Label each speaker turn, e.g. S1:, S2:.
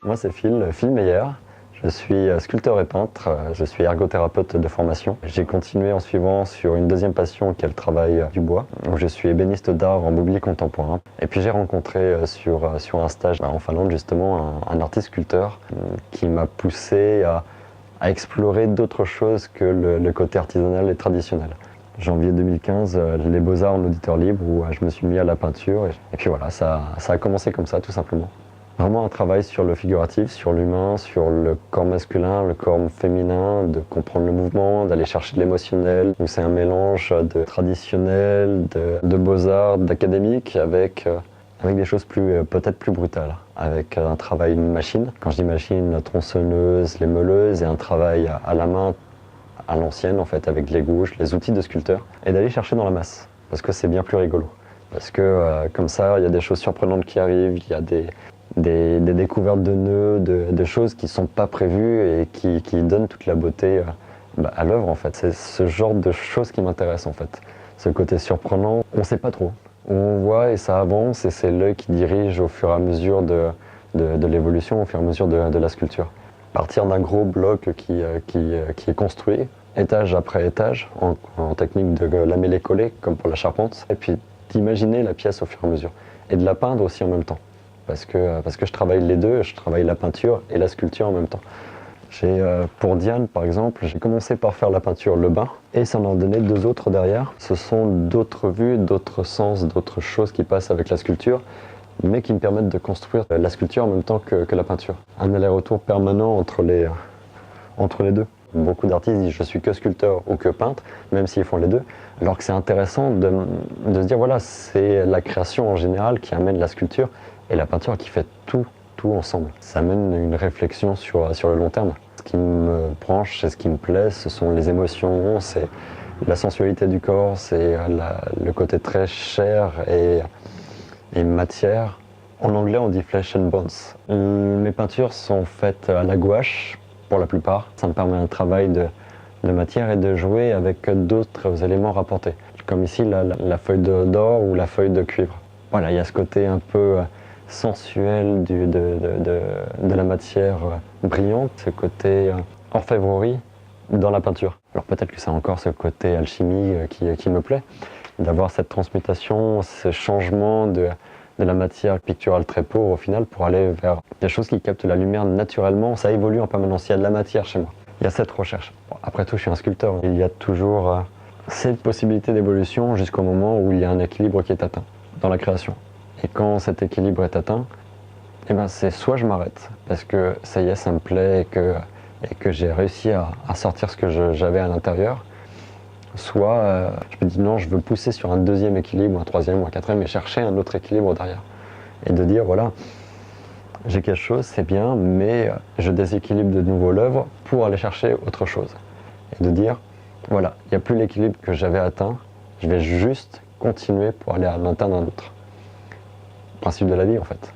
S1: Moi, c'est Phil Meyer. Je suis sculpteur et peintre, je suis ergothérapeute de formation. J'ai continué en suivant sur une deuxième passion qui est le travail du bois, où je suis ébéniste d'art en mobilier contemporain. Et puis j'ai rencontré sur un stage en Finlande justement un artiste sculpteur qui m'a poussé à explorer d'autres choses que le côté artisanal et traditionnel. Janvier 2015, les Beaux-Arts en auditeur libre, où je me suis mis à la peinture. Et puis voilà, ça a commencé comme ça, tout simplement. Vraiment un travail sur le figuratif, sur l'humain, sur le corps masculin, le corps féminin, de comprendre le mouvement, d'aller chercher de l'émotionnel. C'est un mélange de traditionnel, de beaux-arts, d'académique, avec des choses peut-être plus brutales, avec un travail machine. Quand je dis machine, la tronçonneuse, les meuleuses, et un travail à la main, à l'ancienne en fait, avec les gouges, les outils de sculpteur, et d'aller chercher dans la masse, parce que c'est bien plus rigolo. Parce que comme ça, il y a des choses surprenantes qui arrivent, il y a des découvertes de nœuds, de choses qui ne sont pas prévues et qui donnent toute la beauté à l'œuvre en fait. C'est ce genre de choses qui m'intéressent en fait. Ce côté surprenant, on ne sait pas trop. On voit et ça avance et c'est l'œil qui dirige au fur et à mesure de l'évolution, au fur et à mesure de la sculpture. Partir d'un gros bloc qui est construit, étage après étage, en technique de lamellé-collé, comme pour la charpente, et puis d'imaginer la pièce au fur et à mesure, et de la peindre aussi en même temps. Parce que je travaille les deux, je travaille la peinture et la sculpture en même temps. Pour Diane, par exemple, j'ai commencé par faire la peinture Le Bain, et ça en a donné deux autres derrière. Ce sont d'autres vues, d'autres sens, d'autres choses qui passent avec la sculpture, mais qui me permettent de construire la sculpture en même temps que la peinture. Un aller-retour permanent entre les deux. Beaucoup d'artistes disent je suis que sculpteur ou que peintre, même s'ils font les deux, alors que c'est intéressant de se dire voilà, c'est la création en général qui amène la sculpture et la peinture qui fait tout ensemble. Ça amène une réflexion sur le long terme. Ce qui me branche, c'est ce qui me plaît, ce sont les émotions, c'est la sensualité du corps, c'est le côté très chair et matière. En anglais, on dit flesh and bones. Mes peintures sont faites à la gouache, pour la plupart. Ça me permet un travail de matière et de jouer avec d'autres éléments rapportés. Comme ici, la feuille d'or ou la feuille de cuivre. Voilà, il y a ce côté un peu sensuel de la matière brillante, ce côté orfèvrerie dans la peinture. Alors peut-être que c'est encore ce côté alchimie qui me plaît, d'avoir cette transmutation, ce changement de la matière picturale très pauvre au final pour aller vers des choses qui captent la lumière naturellement. Ça évolue en permanence, il y a de la matière chez moi. Il y a cette recherche. Bon, après tout, je suis un sculpteur. Il y a toujours cette possibilité d'évolution jusqu'au moment où il y a un équilibre qui est atteint dans la création. Et quand cet équilibre est atteint, eh ben c'est soit je m'arrête parce que ça y est, ça me plaît et que j'ai réussi à sortir ce que j'avais à l'intérieur, soit je me dis non, je veux pousser sur un deuxième équilibre, un troisième ou un quatrième et chercher un autre équilibre derrière. Et de dire voilà, j'ai quelque chose, c'est bien, mais je déséquilibre de nouveau l'œuvre pour aller chercher autre chose. Et de dire voilà, il n'y a plus l'équilibre que j'avais atteint, je vais juste continuer pour aller à l'atteindre un autre. Principe de la vie en fait.